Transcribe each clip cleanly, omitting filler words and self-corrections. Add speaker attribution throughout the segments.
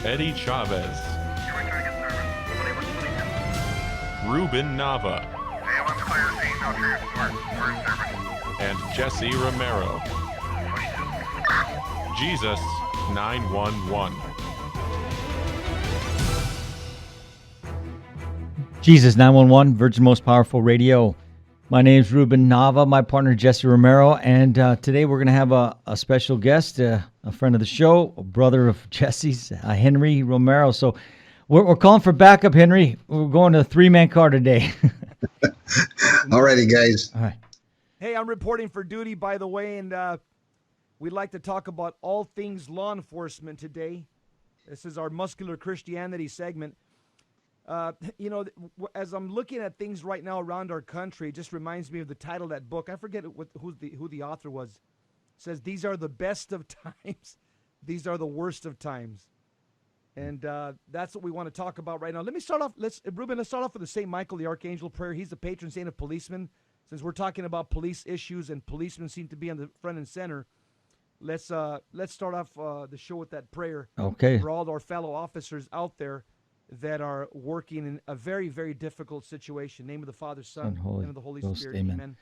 Speaker 1: Eddie Chavez, Ruben Nava, and Jesse Romero. Jesus 911.
Speaker 2: Jesus 911, Virgin Most Powerful Radio. My name's Ruben Nava, my partner Jesse Romero, and today we're going to have a special guest, a friend of the show, a brother of Jesse's, Henry Romero. So we're calling for backup, Henry. We're going to a three-man car today.
Speaker 3: Alrighty, guys.
Speaker 2: All right.
Speaker 4: Hey, I'm reporting for duty, by the way, and we'd like to talk about all things law enforcement today. This is our Muscular Christianity segment. As I'm looking at things right now around our country, it just reminds me of the title of that book. I forget who the author was. It says, "These are the best of times. These are the worst of times." And that's what we want to talk about right now. Let me start off. Let's start off with the St. Michael the Archangel prayer. He's the patron saint of policemen. Since we're talking about police issues and policemen seem to be on the front and center, let's start off the show with that prayer.
Speaker 2: Okay.
Speaker 4: For all our fellow officers out there that are working in a very, very difficult situation. Name of the Father, Son, and of the Holy Spirit. Amen.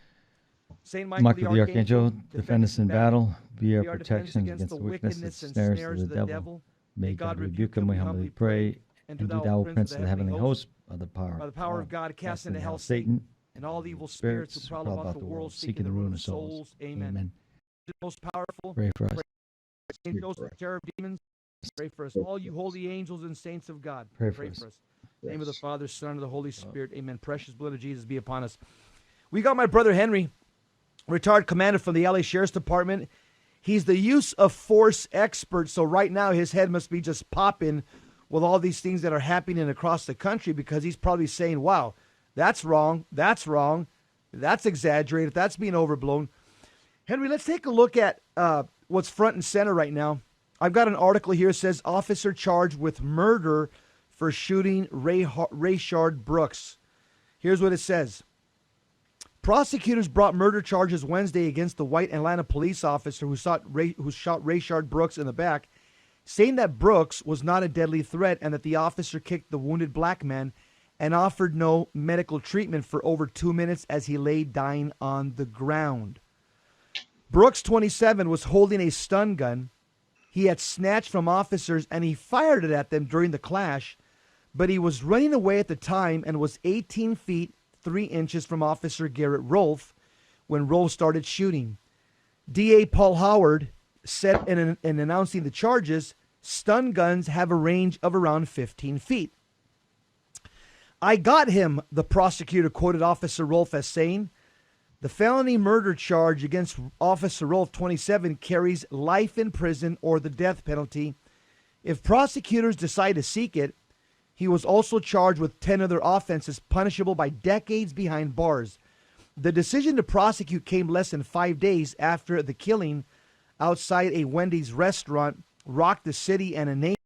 Speaker 4: Saint
Speaker 2: Michael the Archangel, defend us in battle. Be our protection against the wickedness and snares of the devil. May God rebuke him, we humbly pray. And do thou, Prince of the heavenly host, by the power of God, cast into hell Satan and all evil spirits who prowl about the world, seeking the ruin of souls. Amen. Most powerful, pray for us.
Speaker 4: Angels, cherub, demons, pray for us. All you holy angels and saints of God, pray for us. In the name of the Father, Son, and the Holy Spirit. Amen. Precious blood of Jesus be upon us. We got my brother Henry, retired commander from the LA Sheriff's Department. He's the use of force expert. So right now his head must be just popping with all these things that are happening across the country, because he's probably saying, wow, that's wrong. That's wrong. That's exaggerated. That's being overblown. Henry, let's take a look at what's front and center right now. I've got an article here that says officer charged with murder for shooting Rayshard Brooks. Here's what it says. Prosecutors brought murder charges Wednesday against the white Atlanta police officer who shot Rayshard Brooks in the back, saying that Brooks was not a deadly threat and that the officer kicked the wounded black man and offered no medical treatment for over 2 minutes as he lay dying on the ground. Brooks, 27, was holding a stun gun he had snatched from officers, and he fired it at them during the clash, but he was running away at the time and was 18 feet 3 inches from Officer Garrett Rolfe when Rolfe started shooting. DA Paul Howard said in announcing the charges, stun guns have a range of around 15 feet. I got him, the prosecutor quoted Officer Rolfe as saying. The felony murder charge against Officer Rolfe, 27, carries life in prison or the death penalty. If prosecutors decide to seek it, he was also charged with 10 other offenses punishable by decades behind bars. The decision to prosecute came less than 5 days after the killing outside a Wendy's restaurant rocked the city and a nation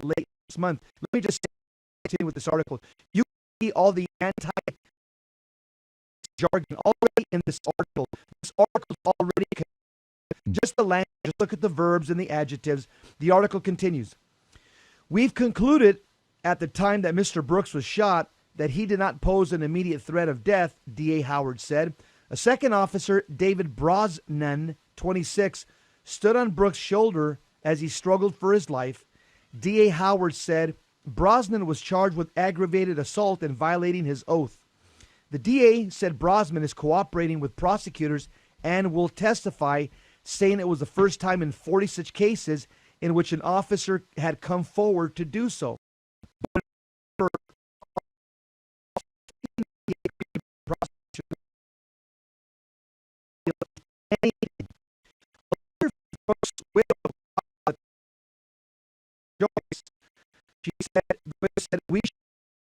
Speaker 4: late this month. Let me just continue with this article. You see all the anti-jargon already in this article. This article is already just the language. Just look at the verbs and the adjectives. The article continues. We've concluded at the time that Mr. Brooks was shot that he did not pose an immediate threat of death, DA Howard said. A second officer, David Brosnan, 26, stood on Brooks' shoulder as he struggled for his life. DA Howard said Brosnan was charged with aggravated assault and violating his oath. The DA said Brosnan is cooperating with prosecutors and will testify, saying it was the first time in 40 such cases in which an officer had come forward to do so. She said, we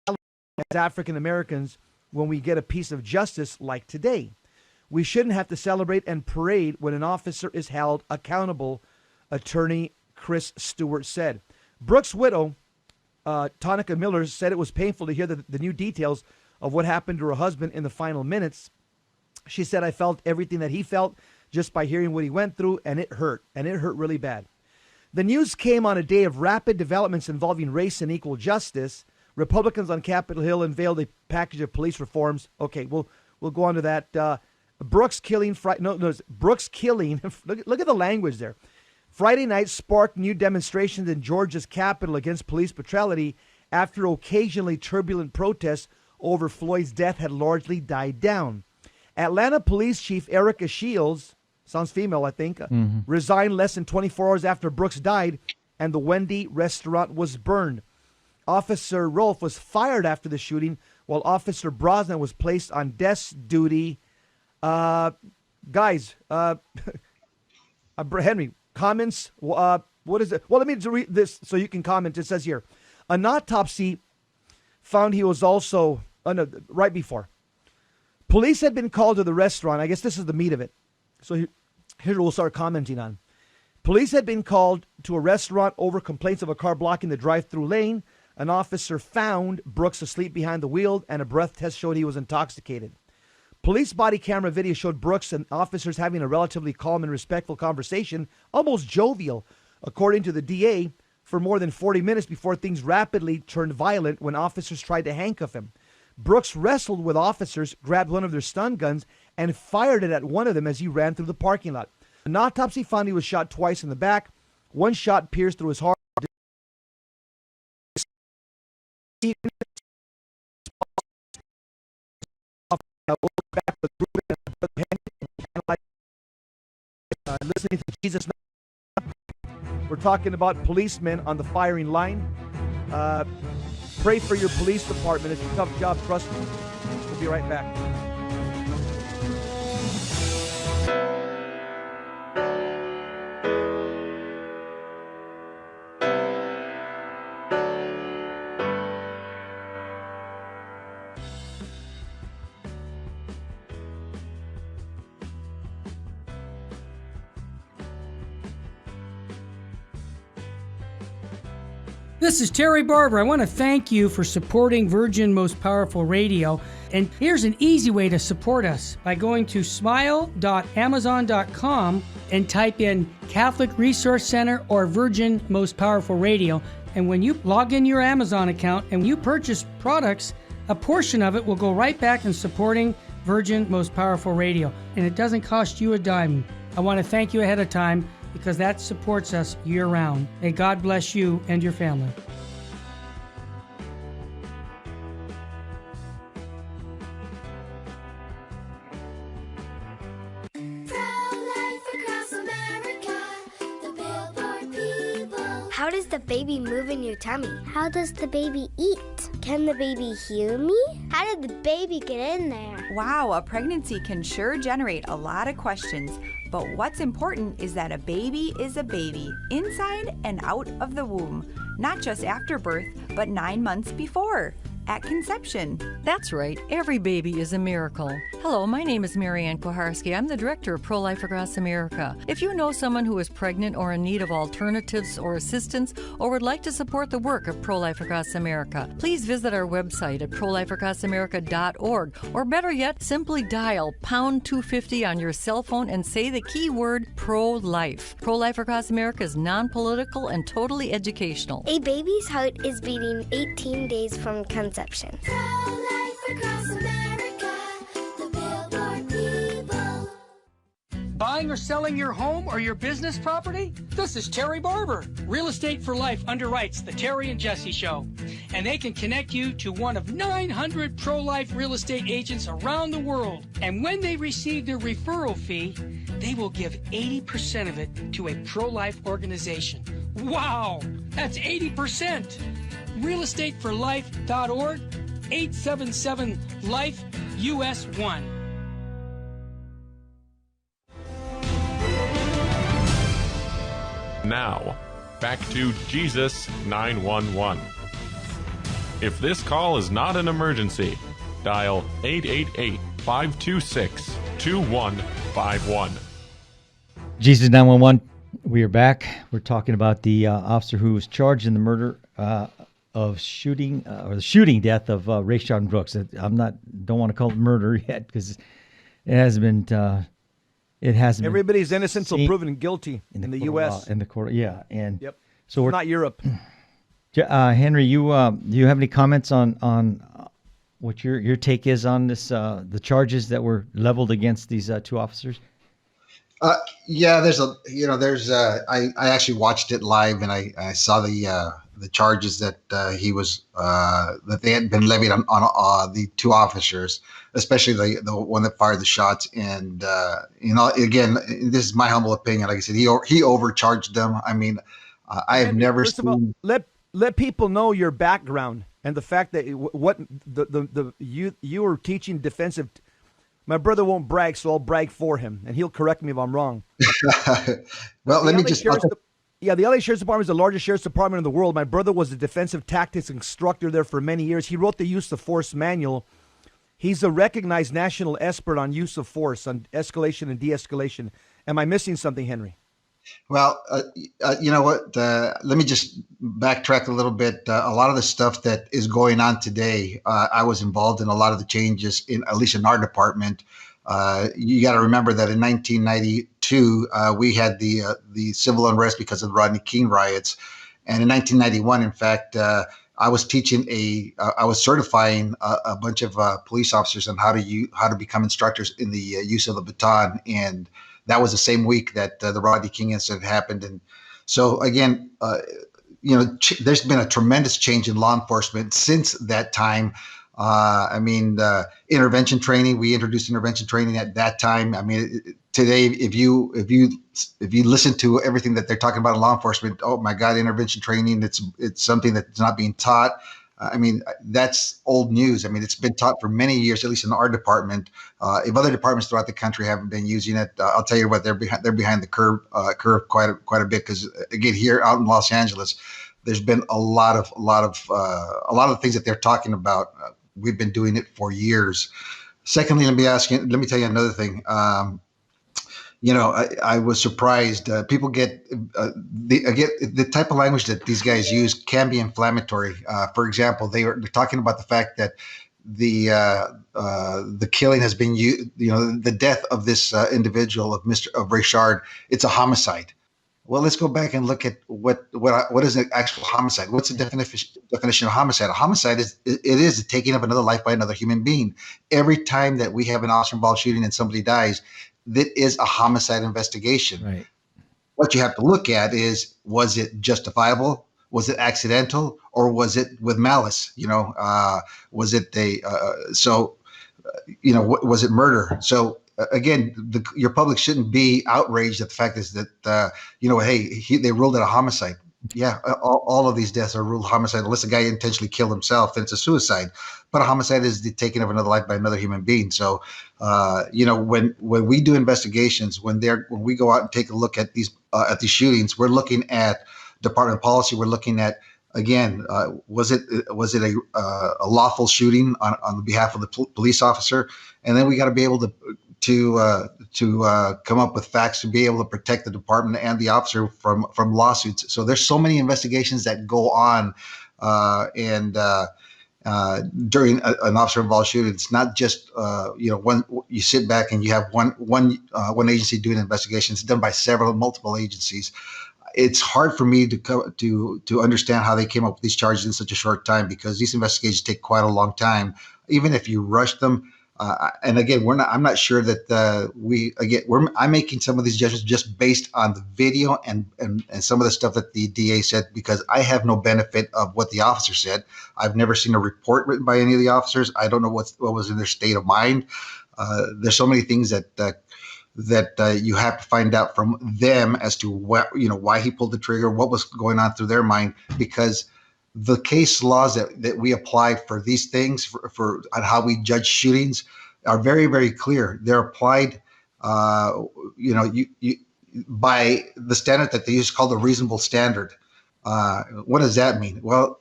Speaker 4: as African Americans, when we get a piece of justice like today, we shouldn't have to celebrate and parade when an officer is held accountable, Attorney Chris Stewart said. Brooks' widow, Tonica Miller, said it was painful to hear the new details of what happened to her husband in the final minutes. She said, I felt everything that he felt. just by hearing what he went through, and it hurt really bad. The news came on a day of rapid developments involving race and equal justice. Republicans on Capitol Hill unveiled a package of police reforms. Okay, we'll go on to that. Brooks killing. Brooks killing. Look at the language there. Friday night sparked new demonstrations in Georgia's capital against police brutality after occasionally turbulent protests over Floyd's death had largely died down. Atlanta Police Chief Erica Shields, sounds female, I think, resigned less than 24 hours after Brooks died, and the Wendy restaurant was burned. Officer Rolfe was fired after the shooting, while Officer Brosnan was placed on desk duty. Guys, Henry, comments? What is it? Well, let me just read this so you can comment. It says here, an autopsy found he was also, right before. Police had been called to the restaurant. I guess this is the meat of it. So here we'll start commenting on. Police had been called to a restaurant over complaints of a car blocking the drive-through lane. An officer found Brooks asleep behind the wheel, and a breath test showed he was intoxicated. Police body camera video showed Brooks and officers having a relatively calm and respectful conversation, almost jovial, according to the DA, for more than 40 minutes before things rapidly turned violent when officers tried to handcuff him. Brooks wrestled with officers, grabbed one of their stun guns, and fired it at one of them as he ran through the parking lot. An autopsy found he was shot twice in the back. One shot pierced through his heart. Listening to Jesus. We're talking about policemen on the firing line. Pray for your police department. It's a tough job, trust me. We'll be right back.
Speaker 5: This is Terry Barber. I want to thank you for supporting Virgin Most Powerful Radio. And here's an easy way to support us by going to smile.amazon.com and type in Catholic Resource Center or Virgin Most Powerful Radio. And when you log in your Amazon account and you purchase products, a portion of it will go right back in supporting Virgin Most Powerful Radio. And it doesn't cost you a dime. I want to thank you ahead of time, because that supports us year-round. May God bless you and your family.
Speaker 6: How does the baby move in your tummy? How does the baby eat? Can the baby hear me? How did the baby get in there?
Speaker 7: Wow, a pregnancy can sure generate a lot of questions. But what's important is that a baby is a baby, inside and out of the womb, not just after birth, but 9 months before, at conception.
Speaker 8: That's right. Every baby is a miracle. Hello, my name is Marianne Kuharski. I'm the director of Pro-Life Across America. If you know someone who is pregnant or in need of alternatives or assistance, or would like to support the work of Pro-Life Across America, please visit our website at prolifeacrossamerica.org, or better yet, simply dial pound 250 on your cell phone and say the keyword pro-life. Pro-Life Across America is non-political and totally educational.
Speaker 6: A baby's heart is beating 18 days from conception.
Speaker 9: Pro-life across America, the Billboard people.
Speaker 5: Buying or selling your home or your business property? This is Terry Barber. Real Estate for Life underwrites the Terry and Jesse Show. And they can connect you to one of 900 pro-life real estate agents around the world. And when they receive their referral fee, they will give 80% of it to a pro-life organization. Wow, that's 80%. realestateforlife.org, 877-LIFE, US 1.
Speaker 1: Now, back to Jesus 911. If this call is not an emergency, dial 888-526-2151.
Speaker 2: Jesus 911. We are back. We're talking about the officer who was charged in the murder of shooting or the shooting death of Rayshon Brooks. Don't want to call it murder yet because it hasn't been it hasn't.
Speaker 4: Everybody's innocent until
Speaker 2: seen
Speaker 4: proven guilty in the U.S.
Speaker 2: In the court, yeah, and
Speaker 4: Yep.
Speaker 2: so we're
Speaker 4: Not Europe.
Speaker 2: Henry, you do you have any comments on what your take is on this the charges that were leveled against these two officers?
Speaker 3: Yeah, I actually watched it live, and I saw the charges that he was that they had been levied on the two officers, especially the one that fired the shots. And again, this is my humble opinion. Like I said, he overcharged them. I mean, I have never
Speaker 4: First of all,
Speaker 3: seen.
Speaker 4: let people know your background and the fact that what you were teaching defensive. My brother won't brag, so I'll brag for him, and he'll correct me if I'm wrong.
Speaker 3: Well, let me just.
Speaker 4: The LA Sheriff's Department is the largest sheriff's department in the world. My brother was a defensive tactics instructor there for many years. He wrote the use of force manual. He's a recognized national expert on use of force, on escalation and de-escalation. Am I missing something, Henry?
Speaker 3: Well, you know what? Let me just backtrack a little bit. A lot of the stuff that is going on today, I was involved in a lot of the changes, at least in our department. You got to remember that in 1992, we had the civil unrest because of the Rodney King riots. And in 1991, in fact, I was I was certifying a bunch of police officers on how to become instructors in the use of the baton. And that was the same week that the Rodney King incident happened. And so again, there's been a tremendous change in law enforcement since that time. Intervention training, we introduced intervention training at that time. I mean, today, if you listen to everything that they're talking about in law enforcement, oh my God, intervention training, it's something that's not being taught. That's old news. I mean, it's been taught for many years, at least in our department. If other departments throughout the country haven't been using it, I'll tell you what, they're behind the curve quite a bit. Because again, here out in Los Angeles, there's been a lot of things that they're talking about. We've been doing it for years. Secondly, let me tell you another thing. I was surprised. People get the type of language that these guys use can be inflammatory. For example, they're talking about the fact that the killing has been the death of this individual of Richard. It's a homicide. Well, let's go back and look at what is an actual homicide. What's the definition of homicide? A homicide is the taking of another life by another human being. Every time that we have an officer-involved shooting and somebody dies, that is a homicide investigation. Right. What you have to look at is, was it justifiable? Was it accidental? Or was it with malice? Was it was it murder? So again, your public shouldn't be outraged at the fact is that, they ruled it a homicide. Yeah, all of these deaths are ruled homicide unless a guy intentionally killed himself, then it's a suicide. But a homicide is the taking of another life by another human being. So, when we do investigations, when we go out and take a look at these shootings, we're looking at department policy. We're looking at, again, was it a lawful shooting on behalf of the police officer? And then we got to be able to come up with facts to be able to protect the department and the officer from lawsuits. So there's so many investigations that go on, during an officer-involved shooting. It's not just when you sit back and you have one agency doing an investigation. It's done by multiple agencies. It's hard for me to understand how they came up with these charges in such a short time, because these investigations take quite a long time. Even if you rush them. And again, I'm not sure that I'm making some of these judgments just based on the video and some of the stuff that the DA said, because I have no benefit of what the officer said. I've never seen a report written by any of the officers. I don't know what was in their state of mind. There's so many things that you have to find out from them as to why he pulled the trigger, what was going on through their mind, because the case laws that we apply for these things for on how we judge shootings are very, very clear. They're applied, by the standard that they use called the reasonable standard. What does that mean? Well,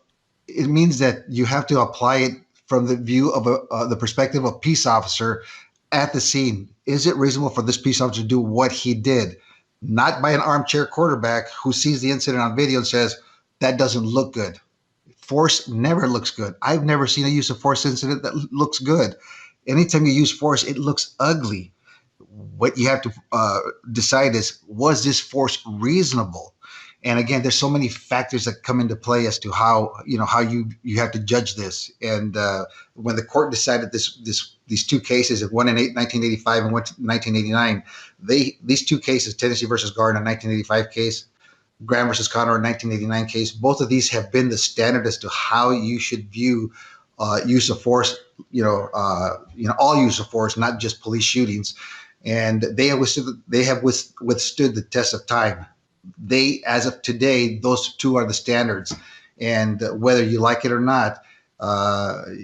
Speaker 3: it means that you have to apply it from the view of the perspective of a peace officer at the scene. Is it reasonable for this peace officer to do what he did? Not by an armchair quarterback who sees the incident on video and says, that doesn't look good. Force never looks good. I've never seen a use of force incident that looks good. Anytime you use force, it looks ugly. what you have to decide is, was this force reasonable? And again, there's so many factors that come into play as to how you have to judge this. And when the court decided these two cases, one in 1985 and one in 1989, these two cases, Tennessee versus Garner, 1985 case, Graham versus Connor, 1989 case, both of these have been the standard as to how you should view use of force. All use of force, not just police shootings. And they have withstood the test of time. As of today, those two are the standards. And whether you like it or not,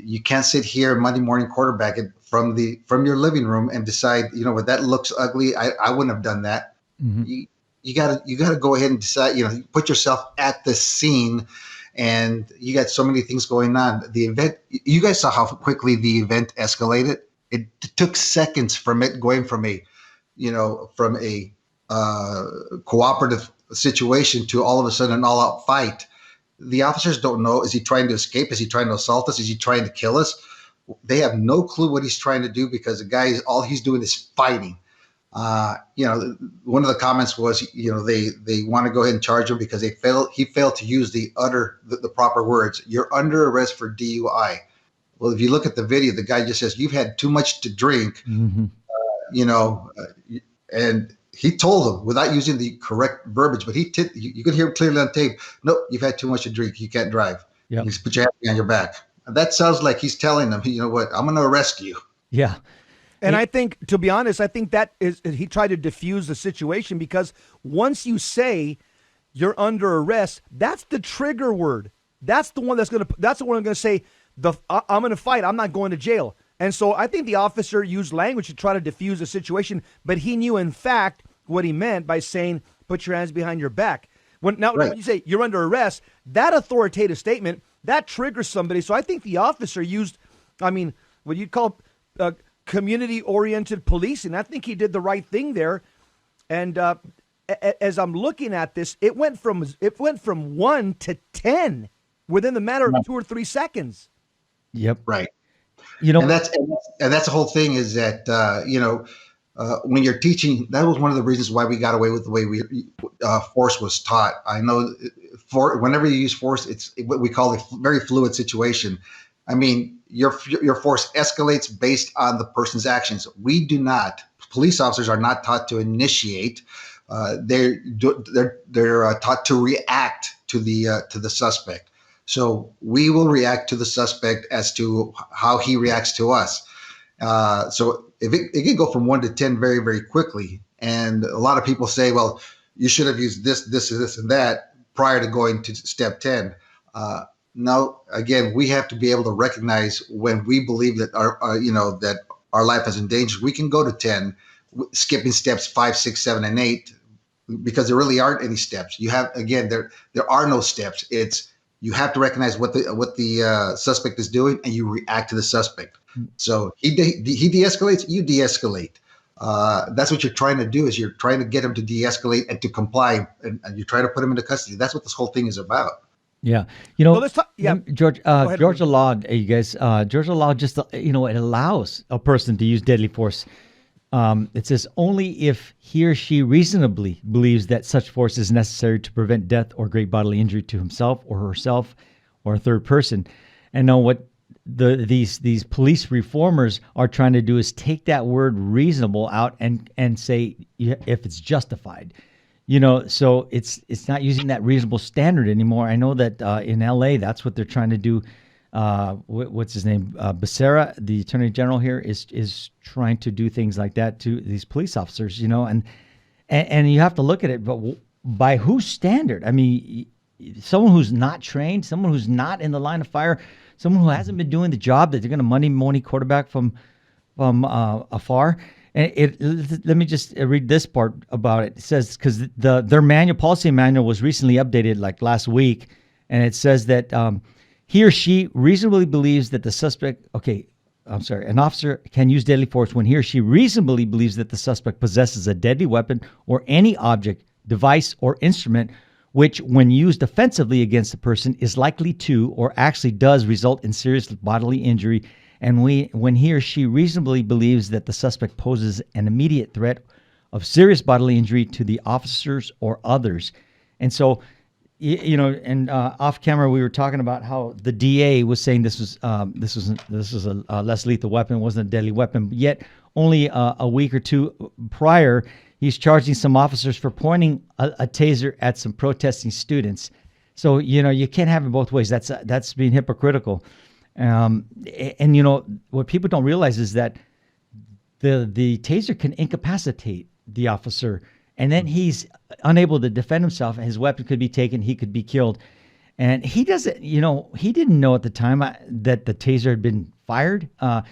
Speaker 3: you can't sit here Monday morning quarterback it from your living room and decide, what, that looks ugly. I wouldn't have done that. Mm-hmm. You gotta go ahead and decide. Put yourself at the scene, and you got so many things going on. The event, you guys saw how quickly the event escalated. It took seconds from it going from a cooperative situation to all of a sudden an all-out fight. The officers don't know. Is he trying to escape? Is he trying to assault us? Is he trying to kill us? They have no clue what he's trying to do, because the guy all he's doing is fighting. One of the comments was, they want to go ahead and charge him because he failed to use the proper words. You're under arrest for DUI. Well, if you look at the video, the guy just says, "You've had too much to drink," mm-hmm. And he told him without using the correct verbiage, but you could hear him clearly on tape. "Nope, you've had too much to drink. You can't drive. Yep. You put your hand on your back." And that sounds like he's telling them, "You know what? I'm going to arrest you."
Speaker 2: Yeah.
Speaker 4: And I think, to be honest, that he tried to diffuse the situation, because once you say you're under arrest, that's the trigger word. That's the one that's going to say, I'm going to fight. I'm not going to jail. And so I think the officer used language to try to diffuse the situation, but he knew, in fact, what he meant by saying, "Put your hands behind your back." When you say you're under arrest, that authoritative statement, that triggers somebody. So I think the officer used, what you'd call community-oriented policing. I think he did the right thing there. And as I'm looking at this, it went from 1 to 10 within the matter of 2 or 3 seconds.
Speaker 2: Yep.
Speaker 3: Right. And that's the whole thing, is that when you're teaching, that was one of the reasons why we got away with the way force was taught. I know whenever you use force, it's what we call a very fluid situation. Your force escalates based on the person's actions. We do not. Police officers are not taught to initiate. They're taught to react to the suspect. So we will react to the suspect as to how he reacts to us. So if it can go from 1 to 10 very, very quickly. And a lot of people say, "Well, you should have used this, and that prior to going to step 10." No, again, we have to be able to recognize when we believe that our life is in danger. We can go to 10, skipping steps 5, 6, 7, and 8, because there really aren't any steps. There are no steps. You have to recognize what the suspect is doing, and you react to the suspect. So he de-escalates, you de-escalate. That's what you're trying to do, is you're trying to get him to de-escalate and to comply, and you try to put him into custody. That's what this whole thing is about.
Speaker 2: Yeah.
Speaker 4: Let's talk. Yeah.
Speaker 2: Georgia law, you guys, Georgia law just, it allows a person to use deadly force. It says only if he or she reasonably believes that such force is necessary to prevent death or great bodily injury to himself or herself or a third person. And now what these police reformers are trying to do is take that word reasonable out and say if it's justified. So it's not using that reasonable standard anymore. I know that in LA, that's what they're trying to do. What's his name? Becerra, the attorney general here, is trying to do things like that to these police officers, and you have to look at it, but by whose standard? Someone who's not trained, someone who's not in the line of fire, someone who hasn't been doing the job that they're going to Monday morning quarterback from afar. And let me just read this part about it. It says, because their policy manual was recently updated like last week, and it says that he or she reasonably believes that the suspect, an officer can use deadly force when he or she reasonably believes that the suspect possesses a deadly weapon or any object, device, or instrument which, when used offensively against the person, is likely to or actually does result in serious bodily injury and when he or she reasonably believes that the suspect poses an immediate threat of serious bodily injury to the officers or others. And so, and off camera we were talking about how the DA was saying this was a less lethal weapon, wasn't a deadly weapon. Yet only a week or two prior, he's charging some officers for pointing a taser at some protesting students. So you can't have it both ways. That's being hypocritical. And what people don't realize is that the taser can incapacitate the officer, and then he's unable to defend himself, and his weapon could be taken, he could be killed. And he doesn't, he didn't know at the time that the taser had been fired. I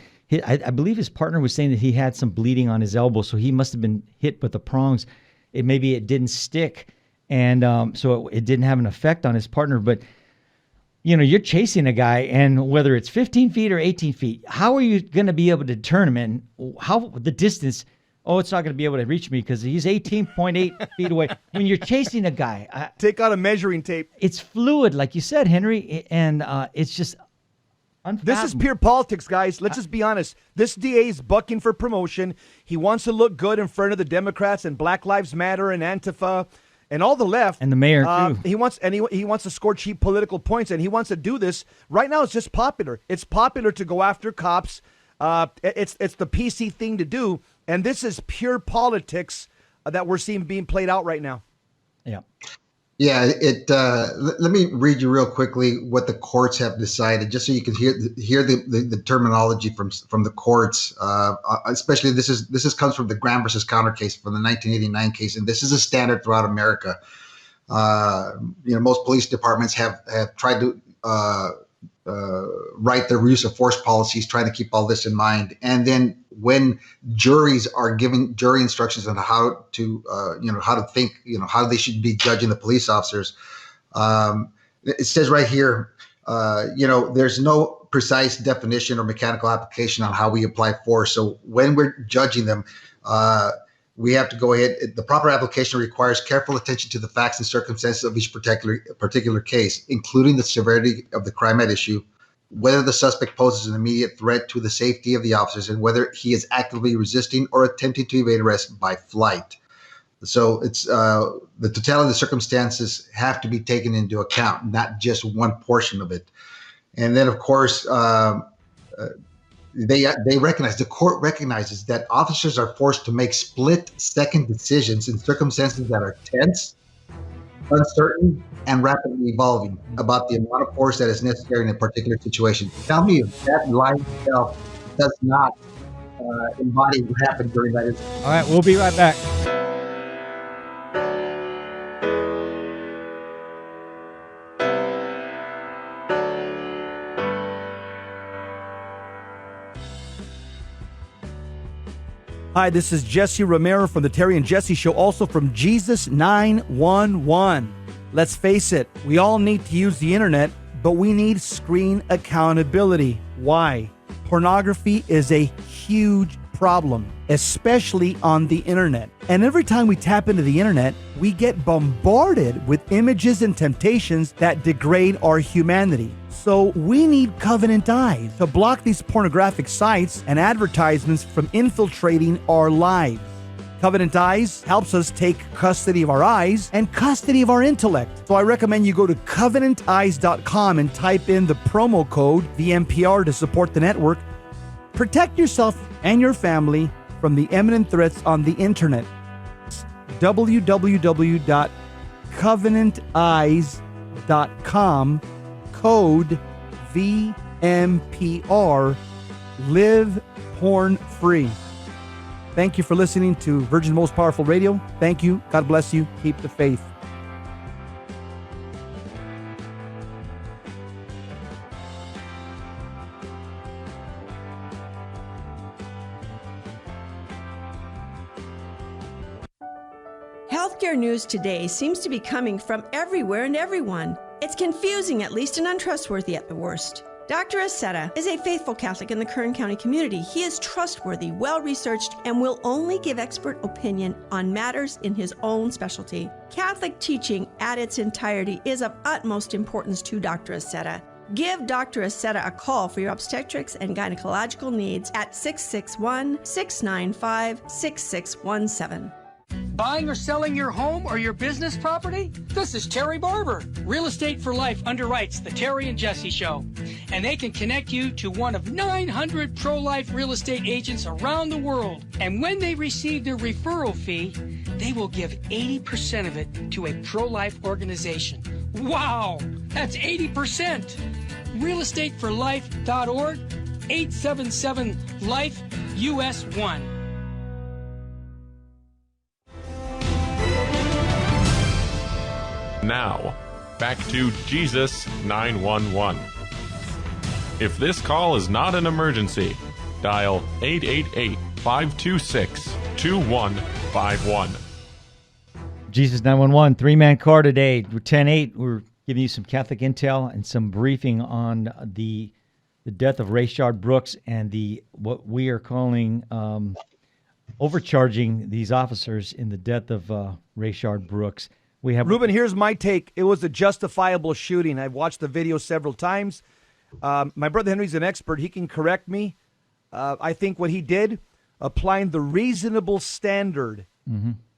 Speaker 2: believe his partner was saying that he had some bleeding on his elbow, so he must have been hit with the prongs. Maybe it didn't stick, and so it didn't have an effect on his partner. But you're chasing a guy, and whether it's 15 feet or 18 feet, how are you going to be able to determine how the distance? Oh, it's not going to be able to reach me because he's 18.8 feet away. When you're chasing a guy,
Speaker 4: take out a measuring tape.
Speaker 2: It's fluid, like you said, Henry, and it's just unfathomable.
Speaker 4: This is pure politics, guys. Let's just be honest. This DA is bucking for promotion. He wants to look good in front of the Democrats and Black Lives Matter and Antifa and all the left,
Speaker 2: and the mayor too.
Speaker 4: He wants to score cheap political points, and he wants to do this right now. It's just popular. It's popular to go after cops. It's the PC thing to do, and this is pure politics that we're seeing being played out right now.
Speaker 2: Yeah.
Speaker 3: Yeah, let me read you real quickly what the courts have decided, just so you can hear the terminology from the courts. Especially this comes from the Graham versus Counter case from the 1989 case, and this is a standard throughout America. Most police departments have tried to write their use of force policies, trying to keep all this in mind. And then when juries are giving jury instructions on how to think, how they should be judging the police officers, it says right here, there's no precise definition or mechanical application on how we apply force. So when we're judging them, we have to go ahead. The proper application requires careful attention to the facts and circumstances of each particular case, including the severity of the crime at issue, whether the suspect poses an immediate threat to the safety of the officers, and whether he is actively resisting or attempting to evade arrest by flight. So it's the totality of the circumstances have to be taken into account, not just one portion of it. And then, of course, they recognize, the court recognizes that officers are forced to make split-second decisions in circumstances that are tense, uncertain, and rapidly evolving about the amount of force that is necessary in a particular situation. Tell me if that line itself does not embody what happened during that incident.
Speaker 2: All right, we'll be right back.
Speaker 4: Hi, this is Jesse Romero from the Terry and Jesse Show, also from Jesus 911. Let's face it, we all need to use the internet, but we need screen accountability. Why? Pornography is a huge problem, especially on the internet. And every time we tap into the internet, we get bombarded with images and temptations that degrade our humanity. So we need Covenant Eyes to block these pornographic sites and advertisements from infiltrating our lives. Covenant Eyes helps us take custody of our eyes and custody of our intellect. So I recommend you go to covenanteyes.com and type in the promo code VMPR to support the network. Protect yourself and your family from the imminent threats on the internet. www.covenanteyes.com, code VMPR, live porn free. Thank you for listening to Virgin Most Powerful Radio. Thank you. God bless you. Keep the faith.
Speaker 10: Healthcare news today seems to be coming from everywhere and everyone. It's confusing at least and untrustworthy at the worst. Dr. Aceta is a faithful Catholic in the Kern County community. He is trustworthy, well-researched, and will only give expert opinion on matters in his own specialty. Catholic teaching at its entirety is of utmost importance to Dr. Aceta. Give Dr. Aceta a call for your obstetrics and gynecological needs at 661-695-6617.
Speaker 5: Buying or selling your home or your business property? This is Terry Barber. Real Estate for Life underwrites the Terry and Jesse Show, and they can connect you to one of 900 pro-life real estate agents around the world. And when they receive their referral fee, they will give 80% of it to a pro-life organization. Wow, that's 80%. realestateforlife.org, 877-LIFE, US 1.
Speaker 1: Now, back to Jesus 911. If this call is not an emergency, dial 888-526-2151.
Speaker 2: Jesus 911, three-man car today. We're 10-8. We're giving you some Catholic intel and some briefing on the death of Rayshard Brooks and what we are calling overcharging these officers in the death of Rayshard Brooks. We have
Speaker 4: Ruben, here's my take. It was a justifiable shooting. I've watched the video several times. My brother Henry's an expert. He can correct me. I think what he did, applying the reasonable standard,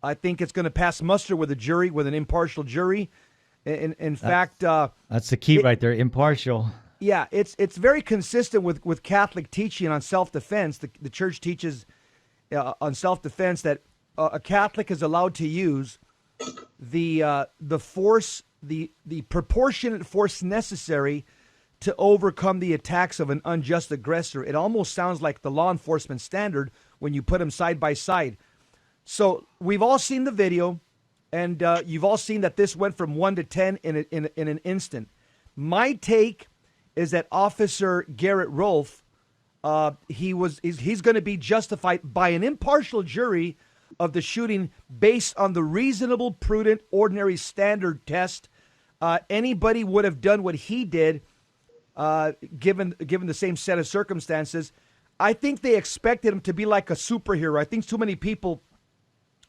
Speaker 4: I think it's going to pass muster with a jury, with an impartial jury. In fact,
Speaker 2: that's the key right there, impartial.
Speaker 4: Yeah, it's very consistent with Catholic teaching on self-defense. The church teaches on self-defense that a Catholic is allowed to use the force, the proportionate force necessary to overcome the attacks of an unjust aggressor. It almost sounds like the law enforcement standard when you put them side by side. So we've all seen the video, and you've all seen that this went from 1 to 10 in an instant. My take is that Officer Garrett Rolfe, he's going to be justified by an impartial jury of the shooting based on the reasonable, prudent, ordinary standard test. Anybody would have done what he did, given the same set of circumstances. I think they expected him to be like a superhero. I think too many people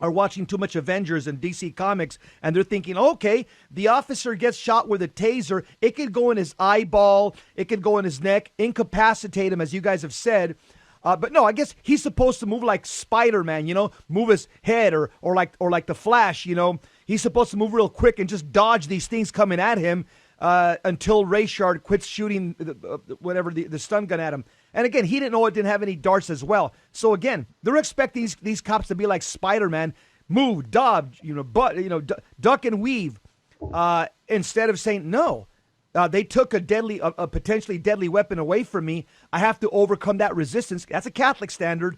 Speaker 4: are watching too much Avengers and DC Comics, and they're thinking, okay, the officer gets shot with a taser. It could go in his eyeball. It could go in his neck, incapacitate him, as you guys have said. But no, I guess he's supposed to move like Spider-Man, move his head or like the Flash, He's supposed to move real quick and just dodge these things coming at him until Rayshard quits shooting the stun gun at him. And again, he didn't know it didn't have any darts as well. So again, they're expecting these cops to be like Spider-Man, move, dodge, duck and weave, instead of saying no. They took a potentially deadly weapon away from me. I have to overcome that resistance. That's a Catholic standard,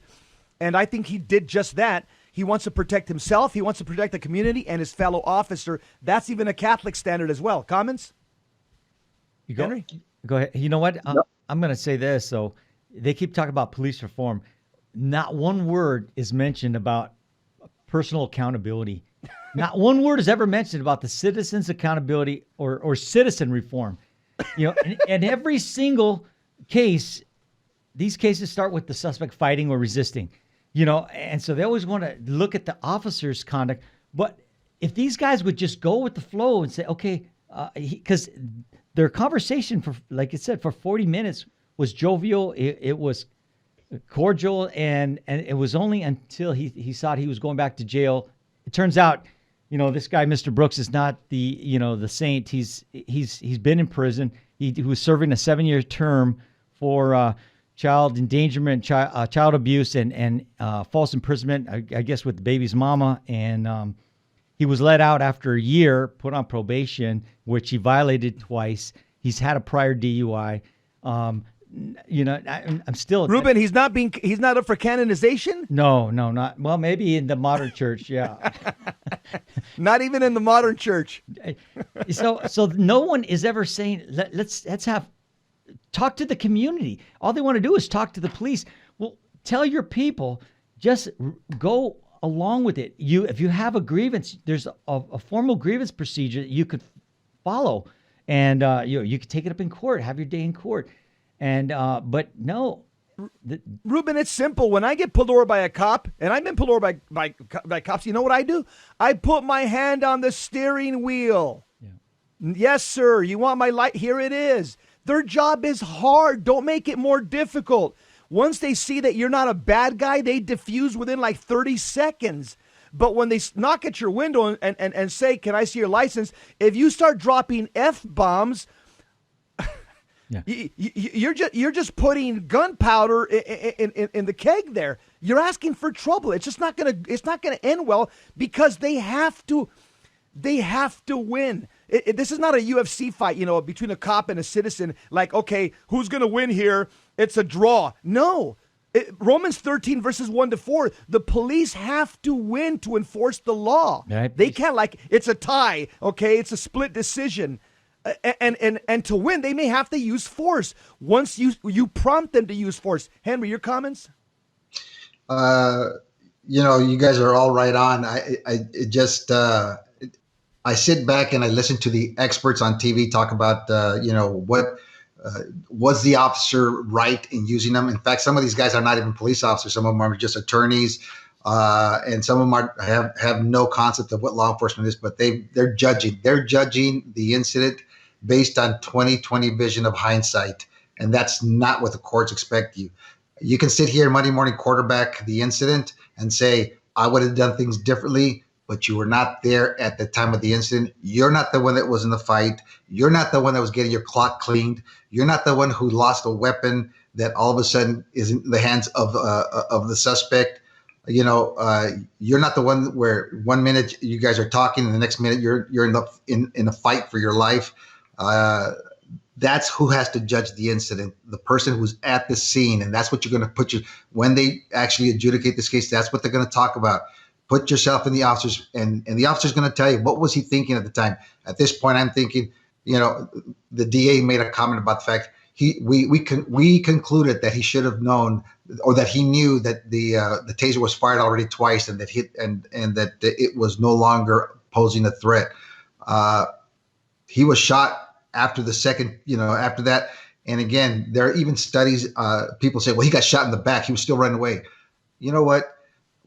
Speaker 4: and I think he did just that. He wants to protect himself. He wants to protect the community and his fellow officer. That's even a Catholic standard as well. Comments? Henry?
Speaker 2: Go ahead. You know what? I'm going to say this. So they keep talking about police reform. Not one word is mentioned about personal accountability. Not one word is ever mentioned about the citizens' accountability or citizen reform. And every single case, these cases start with the suspect fighting or resisting. And so they always want to look at the officer's conduct. But if these guys would just go with the flow and say, okay, because their conversation, for, like I said, for 40 minutes was jovial, it was cordial, and it was only until he thought he was going back to jail. It turns out, this guy, Mr. Brooks, is not the saint. He's been in prison. He was serving a 7-year term for child endangerment, child abuse, and false imprisonment, I guess, with the baby's mama. And he was let out after a year, put on probation, which he violated twice. He's had a prior DUI. I'm still
Speaker 4: Ruben. He's not up for canonization.
Speaker 2: No, not well. Maybe in the modern church, yeah.
Speaker 4: Not even in the modern church.
Speaker 2: So no one is ever saying let's have talk to the community. All they want to do is talk to the police. Well, tell your people, just go along with it. If you have a grievance, there's a formal grievance procedure that you could follow, and you could take it up in court, have your day in court. And but no,
Speaker 4: Ruben, it's simple. When I get pulled over by a cop, and I've been pulled over by cops, you know what I do? I put my hand on the steering wheel. Yeah. Yes, sir. You want my light? Here it is. Their job is hard. Don't make it more difficult. Once they see that you're not a bad guy, they diffuse within like 30 seconds. But when they knock at your window and say, can I see your license? If you start dropping F-bombs,
Speaker 2: Yeah.
Speaker 4: you're just putting gunpowder in the keg there. You're asking for trouble. It's just not gonna end well because they have to win. This is not a UFC fight, between a cop and a citizen. Like, okay, who's gonna win here? It's a draw. No. Romans 13 verses 1-4. The police have to win to enforce the law.
Speaker 2: Right.
Speaker 4: They can't it's a tie. Okay, it's a split decision. And to win, they may have to use force. Once you prompt them to use force. Henry, your comments?
Speaker 3: You guys are all right on. I sit back and I listen to the experts on TV talk about, what was the officer right in using them. In fact, some of these guys are not even police officers. Some of them are just attorneys. And some of them have no concept of what law enforcement is, but they're judging. They're judging the incident based on 20/20 vision of hindsight, and that's not what the courts expect you. You can sit here Monday morning quarterback the incident and say, I would have done things differently, but you were not there at the time of the incident. You're not the one that was in the fight. You're not the one that was getting your clock cleaned. You're not the one who lost a weapon that all of a sudden is in the hands of the suspect. You're not the one where 1 minute you guys are talking and the next minute you're in a fight for your life. That's who has to judge the incident, the person who's at the scene. And that's what you're going to when they actually adjudicate this case, that's what they're going to talk about. Put yourself in the officer's, and the officer's going to tell you, what was he thinking at the time? At this point, I'm thinking, the DA made a comment about the fact we concluded that he should have known, or that he knew that the taser was fired already twice, and that that it was no longer posing a threat. He was shot after the second, after that. And again, there are even studies, people say, well, he got shot in the back. He was still running away. You know what?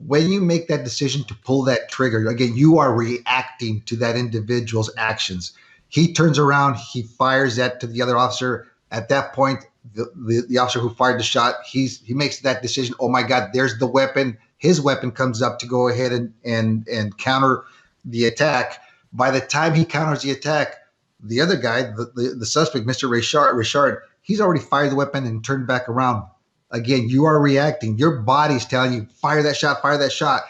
Speaker 3: When you make that decision to pull that trigger, again, you are reacting to that individual's actions. He turns around, he fires that to the other officer. At that point, the officer who fired the shot, he makes that decision. Oh my God, there's the weapon. His weapon comes up to go ahead and counter the attack. By the time he counters the attack, the other guy, the suspect, Mr. Richard, he's already fired the weapon and turned back around. Again, you are reacting. Your body's telling you, fire that shot, fire that shot.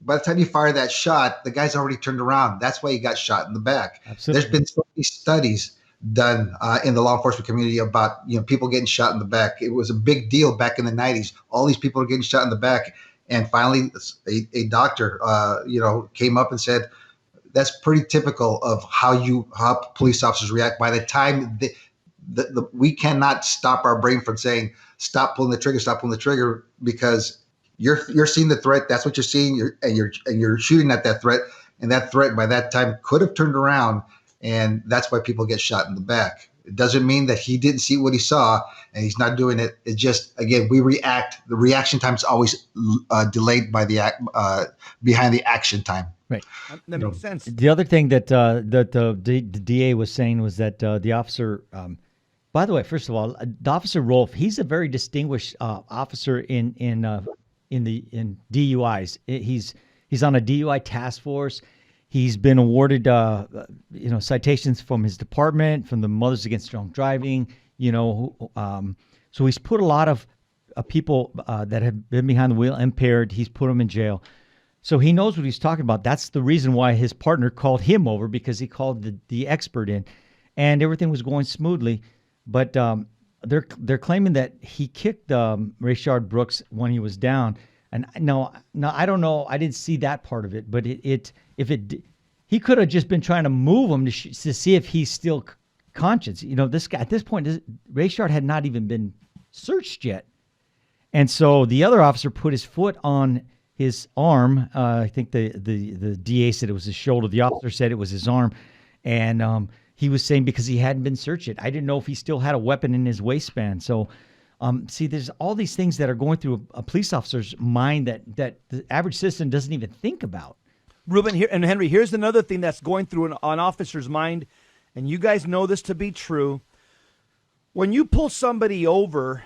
Speaker 3: By the time you fire that shot, the guy's already turned around. That's why he got shot in the back.
Speaker 2: Absolutely.
Speaker 3: There's been so many studies done in the law enforcement community about people getting shot in the back. It was a big deal back in the 90s. All these people are getting shot in the back. And finally, a doctor came up and said, that's pretty typical of how police officers react. By the time we cannot stop our brain from saying, stop pulling the trigger, because you're seeing the threat. That's what you're seeing. You're shooting at that threat, and that threat by that time could have turned around, and that's why people get shot in the back. It doesn't mean that he didn't see what he saw and he's not doing it. It just, again, we react. The reaction time is always delayed by behind the action time.
Speaker 2: Right.
Speaker 4: That makes sense.
Speaker 2: The other thing that the DA was saying was that the officer, by the way, first of all, the Officer Rolfe, he's a very distinguished officer in DUIs. He's on a DUI task force. He's been awarded citations from his department, from the Mothers Against Drunk Driving. So he's put a lot of people that have been behind the wheel impaired. He's put them in jail. So he knows what he's talking about. That's the reason why his partner called him over, because he called the expert in, and everything was going smoothly. But they're claiming that he kicked Rayshard Brooks when he was down. And no, I don't know. I didn't see that part of it. But he could have just been trying to move him to see if he's still conscious. This guy at this point, Rayshard had not even been searched yet, and so the other officer put his foot on his arm. I think the DA said it was his shoulder. The officer said it was his arm. And he was saying because he hadn't been searched. I didn't know if he still had a weapon in his waistband. So, there's all these things that are going through a police officer's mind that the average citizen doesn't even think about.
Speaker 4: Ruben, here and Henry, here's another thing that's going through an officer's mind, and you guys know this to be true. When you pull somebody over,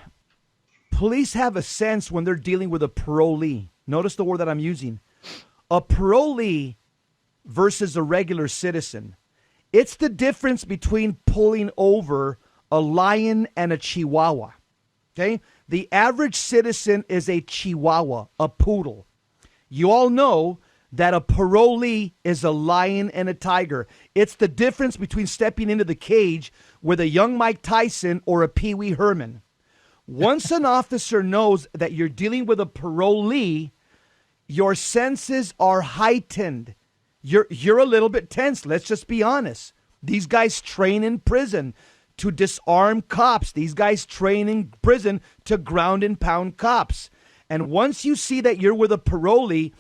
Speaker 4: police have a sense when they're dealing with a parolee. Notice the word that I'm using. A parolee versus a regular citizen. It's the difference between pulling over a lion and a chihuahua. Okay? The average citizen is a chihuahua, a poodle. You all know that a parolee is a lion and a tiger. It's the difference between stepping into the cage with a young Mike Tyson or a Pee Wee Herman. Once an officer knows that you're dealing with a parolee, your senses are heightened. You're a little bit tense. Let's just be honest. These guys train in prison to disarm cops. These guys train in prison to ground and pound cops. And once you see that you're with a parolee,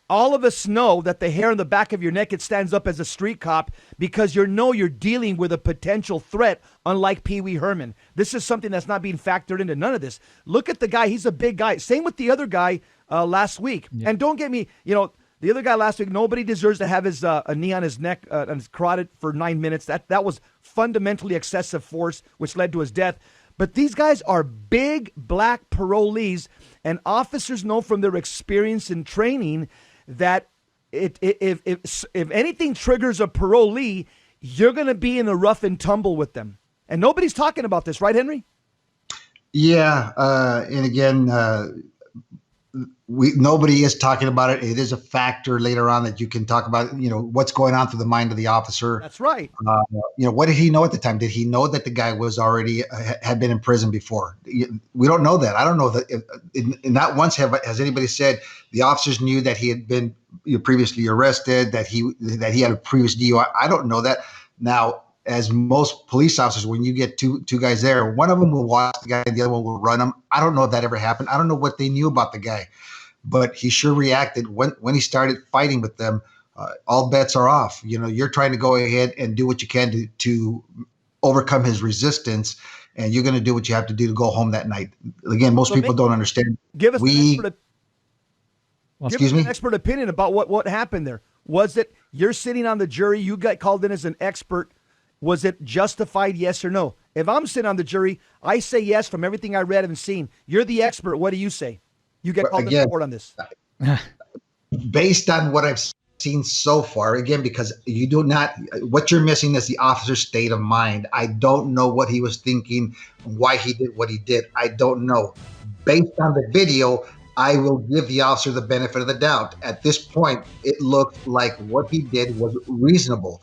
Speaker 4: all of us know that the hair on the back of your neck, it stands up as a street cop because you're dealing with a potential threat, unlike Pee Wee Herman. This is something that's not being factored into none of this. Look at the guy. He's a big guy. Same with the other guy last week. Yeah. And don't get me, the other guy last week, nobody deserves to have his a knee on his neck and his carotid for 9 minutes. That was fundamentally excessive force, which led to his death. But these guys are big black parolees, and officers know from their experience and training that if anything triggers a parolee, you're going to be in a rough and tumble with them. And nobody's talking about this, right, Henry?
Speaker 3: Yeah, and again, nobody is talking about it. It is a factor later on that you can talk about, what's going on through the mind of the officer.
Speaker 4: That's right.
Speaker 3: What did he know at the time? Did he know that the guy was already had been in prison before? We don't know that. I don't know that. Not once has anybody said the officers knew that he had been previously arrested, that he had a previous DUI. I don't know that. Now, as most police officers, when you get two guys there, one of them will watch the guy and the other one will run him. I don't know if that ever happened. I don't know what they knew about the guy, but he sure reacted when he started fighting with them. All bets are off. You're trying to go ahead and do what you can to overcome his resistance, and you're going to do what you have to do to go home that night. Again, most people don't understand.
Speaker 4: Give us an expert opinion about what happened there. Was it you're sitting on the jury, you got called in as an expert? Was it justified, yes or no? If I'm sitting on the jury, I say yes from everything I read and seen. You're the expert. What do you say? You get called in court on this.
Speaker 3: Based on what I've seen so far, again, because what you're missing is the officer's state of mind. I don't know what he was thinking, why he did what he did. I don't know. Based on the video, I will give the officer the benefit of the doubt. At this point, it looked like what he did was reasonable.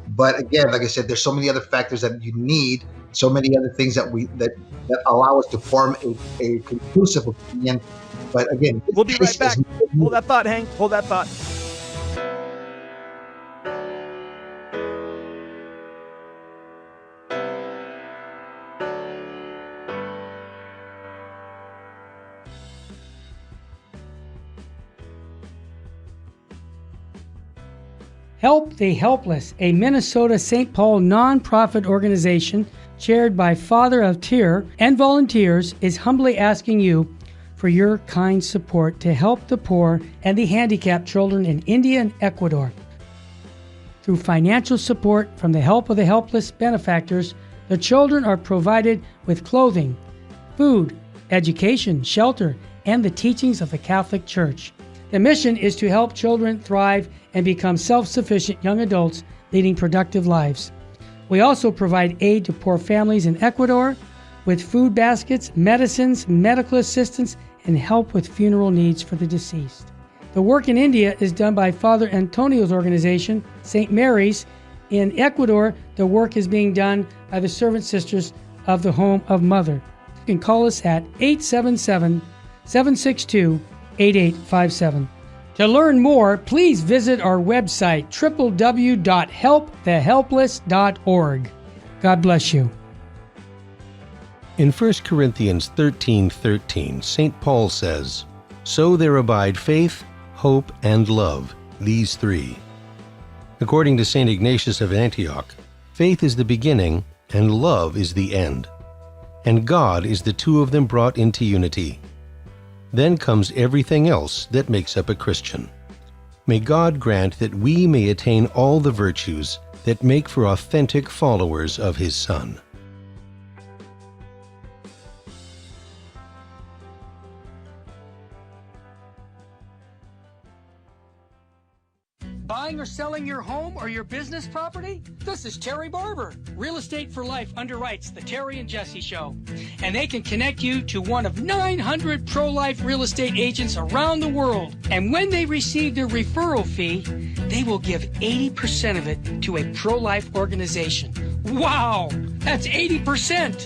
Speaker 3: But again, like I said, there's so many other factors that you need, so many other things that allow us to form a conclusive opinion. But again,
Speaker 4: we'll be right back. Hold that thought, Hank. Hold that thought.
Speaker 5: Help the Helpless, a Minnesota St. Paul nonprofit organization chaired by Father of Tear and volunteers, is humbly asking you for your kind support to help the poor and the handicapped children in India and Ecuador. Through financial support from the Help of the Helpless benefactors, the children are provided with clothing, food, education, shelter, and the teachings of the Catholic Church. The mission is to help children thrive and become self-sufficient young adults leading productive lives. We also provide aid to poor families in Ecuador with food baskets, medicines, medical assistance, and help with funeral needs for the deceased. The work in India is done by Father Antonio's organization, St. Mary's. In Ecuador, the work is being done by the Servant Sisters of the Home of Mother. You can call us at 877-762-8857. To learn more, please visit our website, www.helpthehelpless.org. God bless you.
Speaker 11: In 1 Corinthians 13:13, St. Paul says, "So there abide faith, hope, and love, these three." According to St. Ignatius of Antioch, faith is the beginning and love is the end. And God is the two of them brought into unity. Then comes everything else that makes up a Christian. May God grant that we may attain all the virtues that make for authentic followers of His Son.
Speaker 5: Buying or selling your home or your business property? This is Terry Barber. Real Estate for Life underwrites the Terry and Jesse Show. And they can connect you to one of 900 pro-life real estate agents around the world. And when they receive their referral fee, they will give 80% of it to a pro-life organization. Wow! That's 80%!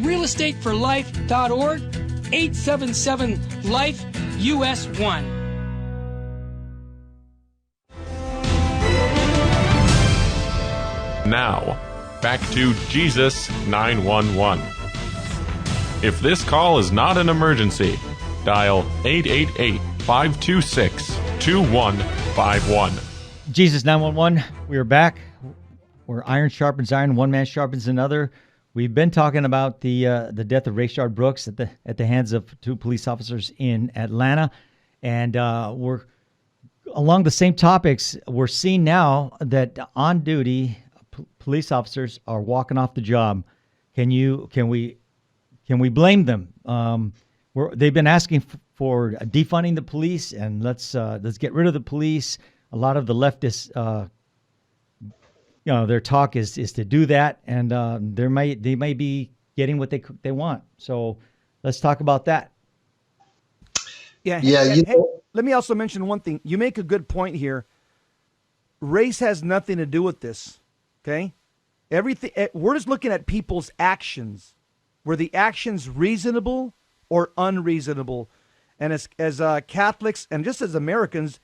Speaker 5: realestateforlife.org, 877-LIFE-US1.
Speaker 1: Now, back to Jesus 911. If this call is not an emergency, dial 888-526-2151.
Speaker 2: Jesus 911, we are back. Where iron sharpens iron, one man sharpens another. We've been talking about the death of Rayshard Brooks at the hands of two police officers in Atlanta, and we're along the same topics. We're seeing now that on duty police officers are walking off the job. Can we blame them? They've been asking for defunding the police, and let's get rid of the police. A lot of the leftists, their talk is to do that, and they may be getting what they want. So let's talk about that.
Speaker 4: Yeah.
Speaker 3: Yeah.
Speaker 4: Let me also mention one thing. You make a good point here. Race has nothing to do with this. Okay, everything. We're just looking at people's actions. Were the actions reasonable or unreasonable? And as Catholics and just as Americans,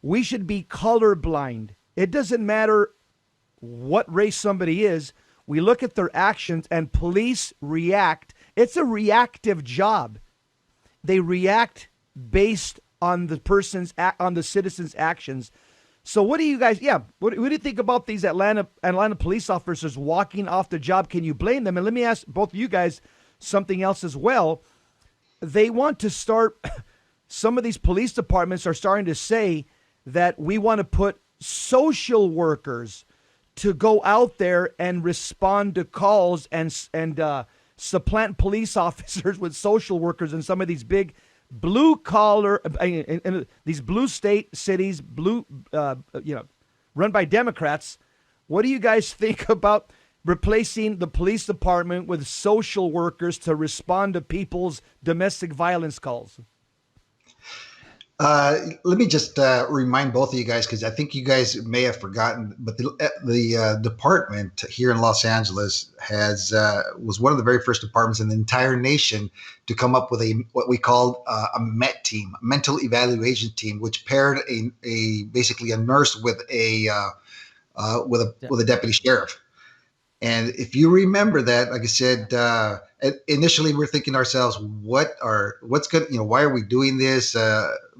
Speaker 4: we should be colorblind. It doesn't matter what race somebody is. We look at their actions, and police react. It's a reactive job. They react based on the citizen's actions. So what do you guys? Yeah, what do you think about these Atlanta police officers walking off the job? Can you blame them? And let me ask both of you guys something else as well. They want to start. Some of these police departments are starting to say that we want to put social workers to go out there and respond to calls and supplant police officers with social workers in some of these big blue collar, in these blue state cities, run by Democrats. What do you guys think about replacing the police department with social workers to respond to people's domestic violence calls?
Speaker 3: Let me just remind both of you guys, because I think you guys may have forgotten, but the department here in Los Angeles was one of the very first departments in the entire nation to come up with what we called a MET team, mental evaluation team, which paired basically a nurse with a deputy sheriff. And if you remember that, like I said, initially we're thinking to ourselves, why are we doing this?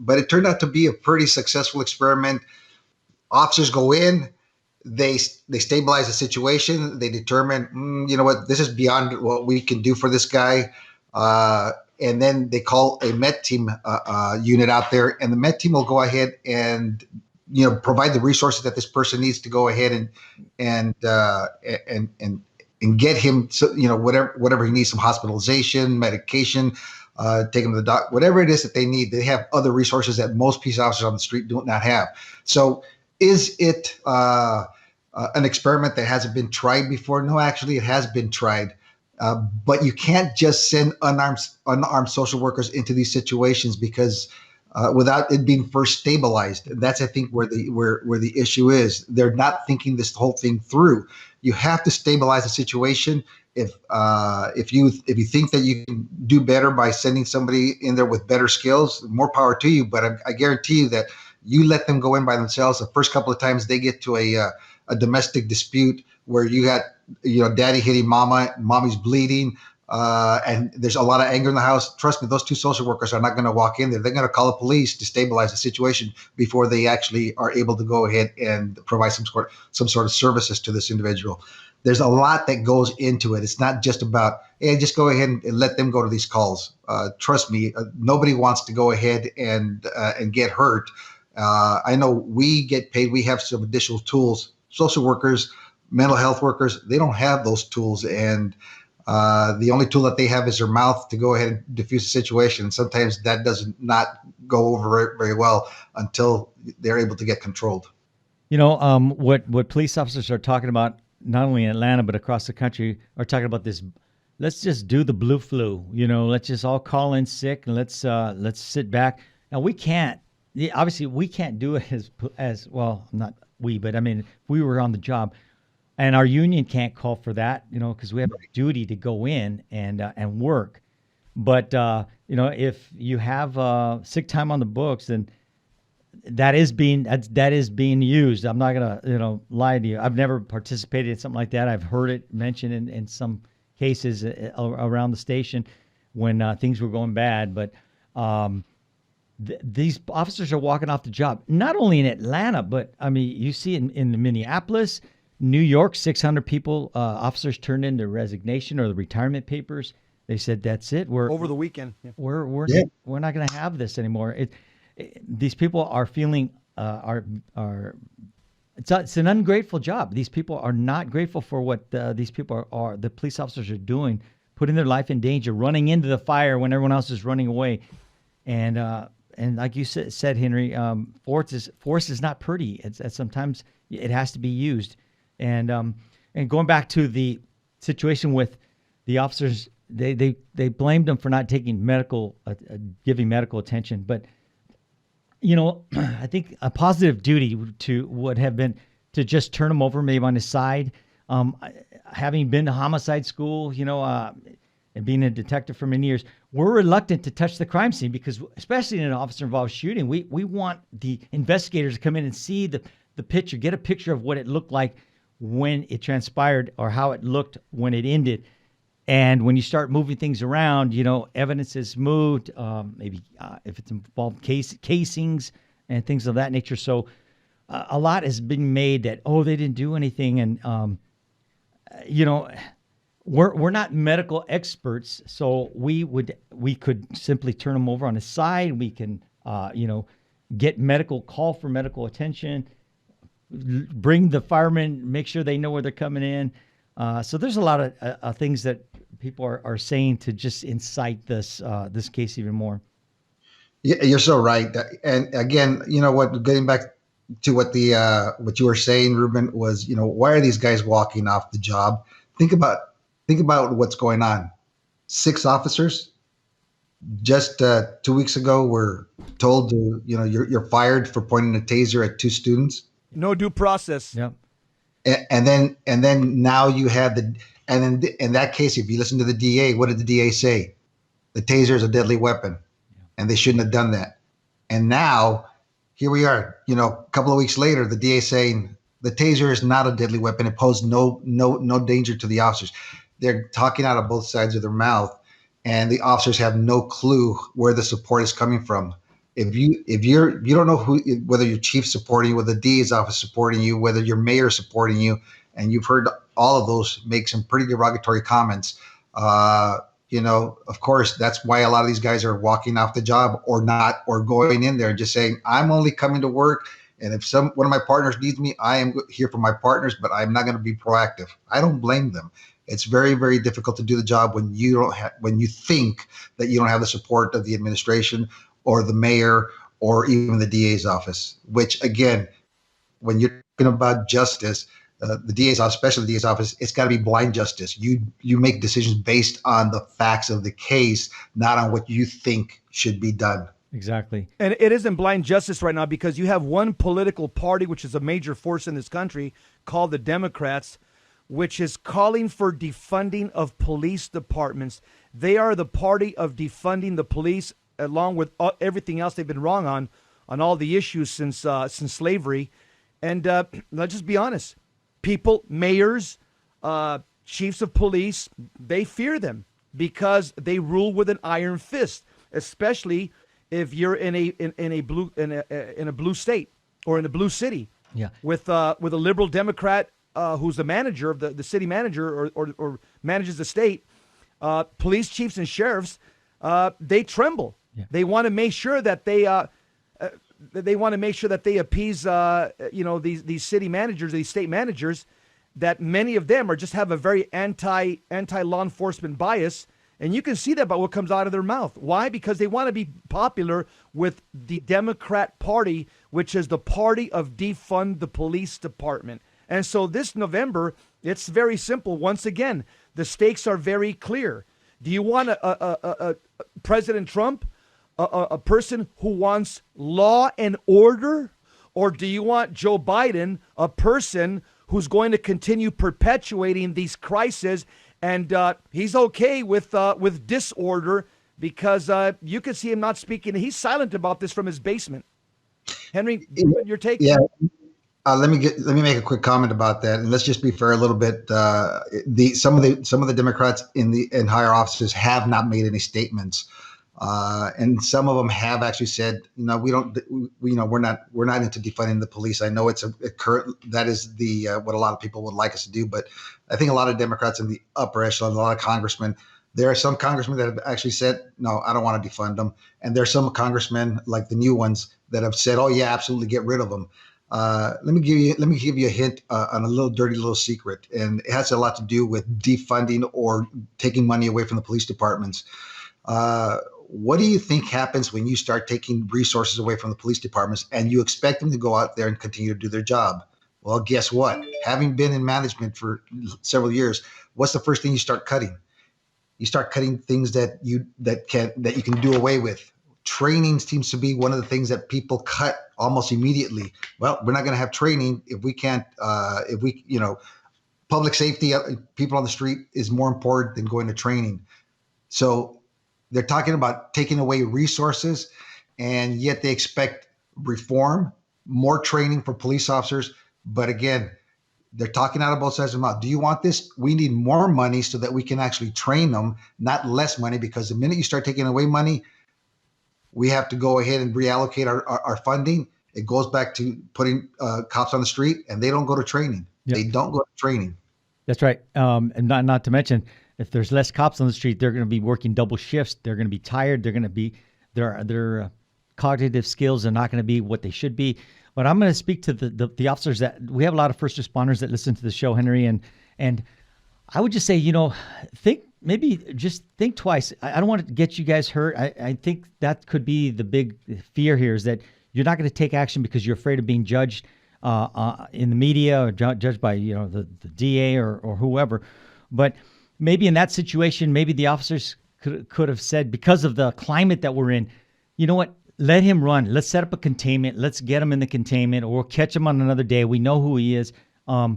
Speaker 3: But it turned out to be a pretty successful experiment. Officers go in, they stabilize the situation. They determine, this is beyond what we can do for this guy. And then they call a MET team unit out there, and the MET team will go ahead and provide the resources that this person needs to go ahead and get him, whatever he needs, some hospitalization, medication, take him to the doctor, whatever it is that they need. They have other resources that most police officers on the street do not have. So is it an experiment that hasn't been tried before? No, actually it has been tried. But you can't just send unarmed social workers into these situations because without it being first stabilized. That's, I think, where the issue is. They're not thinking this whole thing through. You have to stabilize the situation. If you think that you can do better by sending somebody in there with better skills, more power to you. But I guarantee you that you let them go in by themselves. The first couple of times they get to a domestic dispute where you got daddy hitting mama, mommy's bleeding. And there's a lot of anger in the house. Trust me, those two social workers are not going to walk in there. They're going to call the police to stabilize the situation before they actually are able to go ahead and provide some sort of services to this individual. There's a lot that goes into it. It's not just about, hey, just go ahead and let them go to these calls. Trust me, nobody wants to go ahead and get hurt. I know we get paid. We have some additional tools. Social workers, mental health workers, they don't have those tools. And the only tool that they have is their mouth to go ahead and diffuse the situation. And sometimes that does not go over very well until they're able to get controlled.
Speaker 2: What police officers are talking about, not only in Atlanta but across the country, are talking about this. Let's just do the blue flu. Let's just all call in sick and let's sit back. Now we can't. Obviously, we can't do it as well. Not we, but I mean, if we were on the job, and our union can't call for that. Because we have a duty to go in and work. But if you have sick time on the books, then that is being used. I'm not gonna lie to you. I've never participated in something like that. I've heard it mentioned in some cases around the station when things were going bad. But these officers are walking off the job. Not only in Atlanta, but I mean, you see in Minneapolis, New York, 600 people, officers turned in their resignation or the retirement papers. They said that's it. We're
Speaker 4: over the weekend. Yeah.
Speaker 2: We're not going to have this anymore. These people are feeling it's an ungrateful job. These people are not grateful for what these people are the police officers are doing, putting their life in danger, running into the fire when everyone else is running away, and like you said, Henry, force is not pretty. It's sometimes it has to be used, and going back to the situation with the officers, they blamed them for not taking giving medical attention, but. I think a positive duty would have been to just turn him over, maybe on his side. Having been to homicide school, and being a detective for many years, we're reluctant to touch the crime scene because, especially in an officer-involved shooting, we want the investigators to come in and see the picture, get a picture of what it looked like when it transpired or how it looked when it ended. And when you start moving things around, evidence is moved, maybe if it's involved casings and things of that nature. So a lot has been made that, they didn't do anything. And, we're not medical experts. So we could simply turn them over on the side. We can, get call for medical attention, bring the firemen, make sure they know where they're coming in. So there's a lot of things that people are saying to just incite this case even more.
Speaker 3: Yeah, you're so right. And again, getting back to what you were saying, Ruben, was, why are these guys walking off the job? Think about what's going on. 6 officers just 2 weeks ago were told to, you're fired for pointing a taser at 2 students.
Speaker 4: No due process.
Speaker 2: Yep.
Speaker 3: And then now you had and then in that case, if you listen to the DA, what did the DA say? The taser is a deadly weapon, and they shouldn't have done that. And now here we are, a couple of weeks later, the DA saying the taser is not a deadly weapon. It posed no danger to the officers. They're talking out of both sides of their mouth, and the officers have no clue where the support is coming from. If you don't know whether your chief's supporting you, whether the DA's office supporting you, whether your mayor supporting you, and you've heard all of those make some pretty derogatory comments, of course, that's why a lot of these guys are walking off the job or going in there and just saying, I'm only coming to work. And if one of my partners needs me, I am here for my partners, but I'm not going to be proactive. I don't blame them. It's very, very difficult to do the job when you think that you don't have the support of the administration or the mayor or even the DA's office, which again, when you're talking about justice, the DA's office, especially the DA's office, it's got to be blind justice. You make decisions based on the facts of the case, not on what you think should be done.
Speaker 2: Exactly.
Speaker 4: And it isn't blind justice right now because you have one political party, which is a major force in this country, called the Democrats, which is calling for defunding of police departments. They are the party of defunding the police, along with everything else they've been wrong on all the issues since slavery. And let's just be honest. People, mayors, chiefs of police, they fear them because they rule with an iron fist, especially if you're in a blue state or in a blue city.
Speaker 2: Yeah.
Speaker 4: With a liberal Democrat who's the manager of the city manager or manages the state, police chiefs and sheriffs, they tremble.
Speaker 2: Yeah.
Speaker 4: They want to make sure that they appease these city managers, these state managers, that many of them just have a very anti law enforcement bias, And you can see that by what comes out of their mouth. Why? Because they want to be popular with the Democrat Party, which is the party of defund the police department. And so this November, it's very simple. Once again, the stakes are very clear. Do you want a President Trump, a person who wants law and order? Or do you want Joe Biden, a person who's going to continue perpetuating these crises? And he's okay with disorder because you can see him not speaking. He's silent about this from his basement. Henry, your take?
Speaker 3: Yeah. Let me make a quick comment about that, and let's just be fair a little bit. Some of the Democrats in higher offices have not made any statements, and some of them have actually said, we're not into defunding the police. I know it's that is what a lot of people would like us to do, but I think a lot of Democrats in the upper echelon, a lot of congressmen, there are some congressmen that have actually said, no, I don't want to defund them, and there's some congressmen like the new ones that have said, oh yeah, absolutely, get rid of them. Let me give you a hint on a little dirty little secret, and it has a lot to do with defunding or taking money away from the police departments. What do you think happens when you start taking resources away from the police departments and you expect them to go out there and continue to do their job? Well, guess what? Having been in management for several years, what's the first thing you start cutting? You start cutting things that you can do away with. Training seems to be one of the things that people cut almost immediately. Well, we're not going to have training if we can't, public safety, people on the street is more important than going to training. So they're talking about taking away resources, and yet they expect reform, more training for police officers. But again, they're talking out of both sides of the mouth. Do you want this? We need more money so that we can actually train them, not less money, because the minute you start taking away money, we have to go ahead and reallocate our funding. It goes back to putting cops on the street, and they don't go to training. Yep. They don't go to training.
Speaker 2: That's right. And not to mention, if there's less cops on the street, they're going to be working double shifts. They're going to be tired. They're going to be their cognitive skills are not going to be what they should be. But I'm going to speak to the officers that we have a lot of first responders that listen to the show, Henry, and I would just say, think twice. I don't want to get you guys hurt. I think that could be the big fear here, is that you're not going to take action because you're afraid of being judged in the media or judged by the DA or whoever. But maybe in that situation, maybe the officers could have said, because of the climate that we're in, you know what? Let him run. Let's set up a containment. Let's get him in the containment, or we'll catch him on another day. We know who he is. The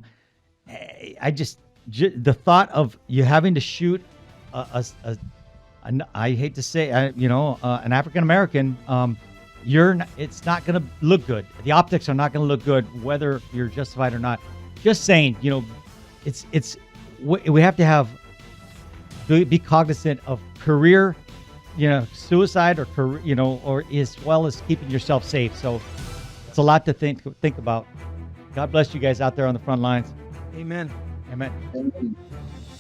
Speaker 2: thought of you having to shoot I hate to say, an African American, it's not going to look good. The optics are not going to look good, whether you're justified or not. Just saying, we have to be cognizant of career, suicide or career, or as well as keeping yourself safe. So it's a lot to think about. God bless you guys out there on the front lines.
Speaker 4: Amen.
Speaker 2: Amen.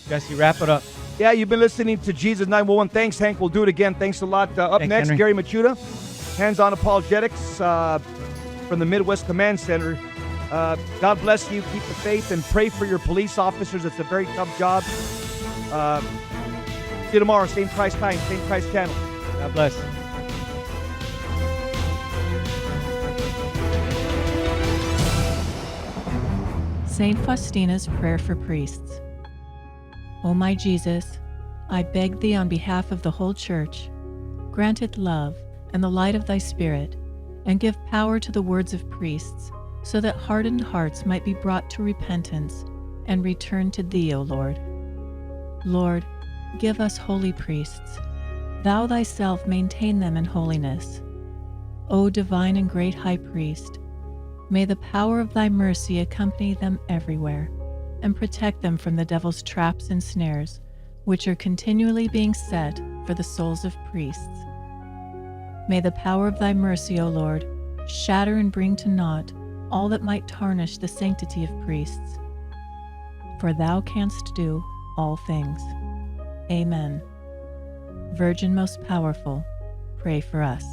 Speaker 2: Jesse, wrap it up.
Speaker 4: Yeah, you've been listening to Jesus 911. Thanks, Hank. We'll do it again. Thanks a lot. Thanks, next, Henry. Gary Machuda, Hands-On Apologetics from the Midwest Command Center. God bless you. Keep the faith and pray for your police officers. It's a very tough job. See you tomorrow. Same Christ time, same Christ channel.
Speaker 2: God bless.
Speaker 12: Saint Faustina's Prayer for Priests. O my Jesus, I beg thee on behalf of the whole Church, grant it love and the light of thy Spirit, and give power to the words of priests, so that hardened hearts might be brought to repentance and return to thee, O Lord. Lord, give us holy priests. Thou thyself maintain them in holiness. O divine and great High Priest, may the power of thy mercy accompany them everywhere, and protect them from the devil's traps and snares, which are continually being set for the souls of priests. May the power of thy mercy, O Lord, shatter and bring to naught all that might tarnish the sanctity of priests. For thou canst do all things. Amen. Virgin most powerful, pray for us.